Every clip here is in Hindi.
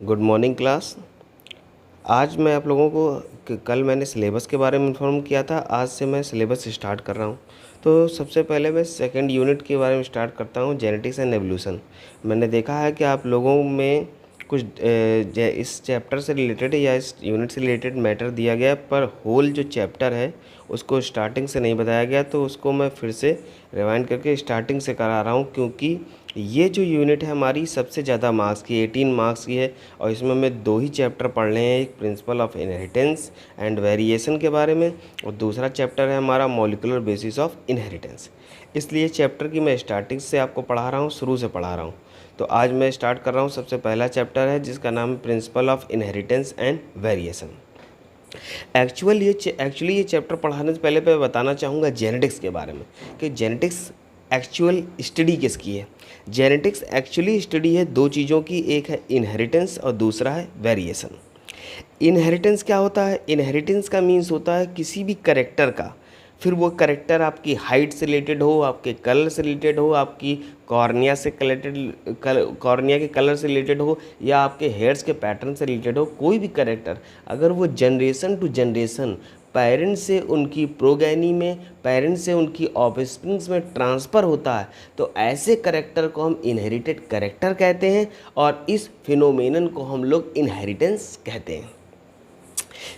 Good morning class. आज मैं आप लोगों को कल मैंने सिलेबस के बारे में इन्फॉर्म किया था, आज से मैं सिलेबस स्टार्ट कर रहा हूँ। तो सबसे पहले मैं सेकंड यूनिट के बारे में स्टार्ट करता हूँ, जेनेटिक्स एंड एवोल्यूशन। मैंने देखा है कि आप लोगों में कुछ इस चैप्टर से रिलेटेड या इस यूनिट से रिलेटेड मैटर दिया गया, पर होल जो चैप्टर है उसको स्टार्टिंग से नहीं बताया गया, तो उसको मैं फिर से रिवाइंड करके स्टार्टिंग से करा रहा हूँ, क्योंकि ये जो यूनिट है हमारी सबसे ज़्यादा मार्क्स की 18 मार्क्स की है। और इसमें हमें दो ही चैप्टर पढ़ने हैं, एक principle of inheritance and variation के बारे में, और दूसरा चैप्टर है हमारा मॉलिक्यूलर बेसिस ऑफ इनहेरिटेंस। इसलिए चैप्टर की मैं स्टार्टिंग से आपको पढ़ा रहा हूँ, शुरू से पढ़ा रहा हूँ। तो आज मैं स्टार्ट कर रहा हूँ। सबसे पहला चैप्टर है जिसका नाम है principle of inheritance and variation. Actually ये चैप्टर पढ़ाने से पहले मैं बताना चाहूँगा जेनेटिक्स के बारे में, कि जेनेटिक्स एक्चुअल स्टडी किसकी है। जेनेटिक्स एक्चुअली स्टडी है दो चीज़ों की, एक है इनहेरिटेंस और दूसरा है वेरिएशन। इनहेरिटेंस क्या होता है? इनहेरिटेंस का मीन्स होता है किसी भी करेक्टर का, फिर वो करेक्टर आपकी हाइट से रिलेटेड हो, आपके कलर से रिलेटेड हो, आपकी कॉर्निया से रिलेटेड कॉर्निया के कलर से रिलेटेड हो, या आपके हेयर्स के पैटर्न से रिलेटेड हो, कोई भी करेक्टर अगर वो जनरेशन टू जनरेशन पेरेंट्स से उनकी प्रोगेनी में, पेरेंट्स से उनकी ऑफस्प्रिंग्स में ट्रांसफ़र होता है, तो ऐसे करेक्टर को हम इनहेरिटेड करेक्टर कहते हैं, और इस फिनोमेनन को हम लोग इनहेरिटेंस कहते हैं।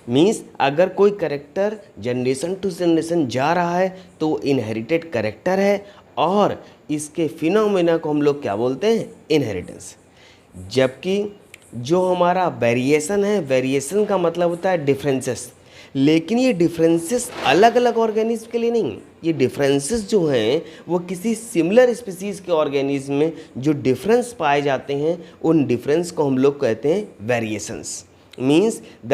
मीन्स अगर कोई करेक्टर जनरेशन टू जनरेशन जा रहा है तो वो इनहेरिटेड करेक्टर है, और इसके फिनोमेना को हम लोग क्या बोलते हैं? इनहेरिटेंस। जबकि जो हमारा वेरिएशन है, वेरिएशन का मतलब होता है डिफरेंसेस, लेकिन ये डिफरेंसेस अलग अलग ऑर्गेनिज्म के लिए नहीं। ये डिफरेंसेस जो हैं वो किसी सिमिलर स्पीसीज़ के ऑर्गेनिज्म में जो डिफरेंस पाए जाते हैं, उन डिफरेंस को हम लोग कहते हैं variations. Means the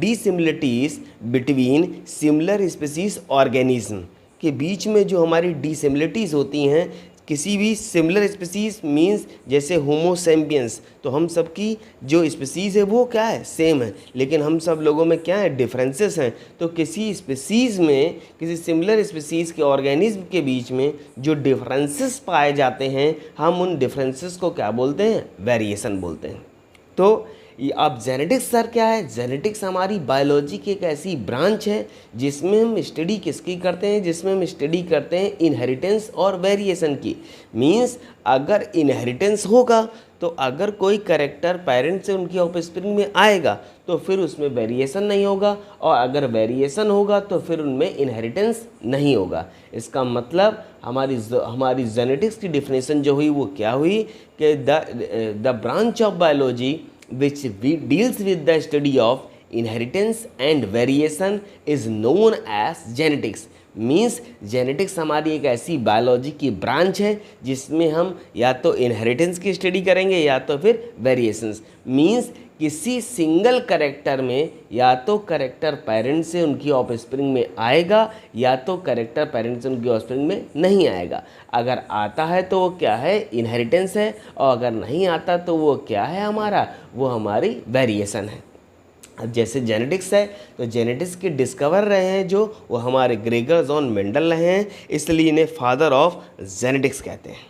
dissimilarities between similar species organism के बीच में जो हमारी डिसिमिलरिटीज़ होती हैं किसी भी सिमिलर स्पीसीज, मीन्स जैसे होमो सैपियंस, तो हम सब की जो स्पीसीज़ है वो क्या है? सेम है, लेकिन हम सब लोगों में क्या है? डिफरेंसेस हैं। तो किसी स्पीसीज़ में, किसी सिमिलर स्पीसीज़ के ऑर्गेनिज्म के बीच में जो डिफरेंसेस पाए जाते हैं, हम उन डिफरेंसेस को क्या बोलते हैं? वेरिएशन बोलते हैं। तो ये अब जेनेटिक्स सर क्या है? जेनेटिक्स हमारी बायोलॉजी की एक ऐसी ब्रांच है जिसमें हम स्टडी किसकी करते हैं? जिसमें हम स्टडी करते हैं इनहेरिटेंस और वेरिएशन की। मींस अगर इनहेरिटेंस होगा तो अगर कोई करेक्टर पेरेंट से उनकी ऑफस्प्रिंग में आएगा तो फिर उसमें वेरिएशन नहीं होगा, और अगर वेरिएशन होगा तो फिर उनमें इनहेरिटेंस नहीं होगा। इसका मतलब हमारी जेनेटिक्स की डिफिनेशन जो हुई वो क्या हुई कि the branch of biology which deals with the study of inheritance and variation is known as genetics। Means genetics हमारी एक ऐसी बायोलॉजी की ब्रांच है जिसमें हम या तो इनहेरिटेंस की स्टडी करेंगे या तो फिर वेरिएशंस। मीन्स किसी सिंगल करेक्टर में या तो करेक्टर पेरेंट से उनकी ऑफस्प्रिंग में आएगा या तो करेक्टर पेरेंट से उनकी ऑफस्प्रिंग में नहीं आएगा। अगर आता है तो वो क्या है? इनहेरिटेंस है, और अगर नहीं आता तो वो क्या है? हमारा वो हमारी वेरिएशन है। अब जैसे जेनेटिक्स है तो जेनेटिक्स के डिस्कवर रहे हैं जो वो हमारे ग्रेगर जॉन मेंडल रहे हैं, इसलिए इन्हें फादर ऑफ जेनेटिक्स कहते हैं।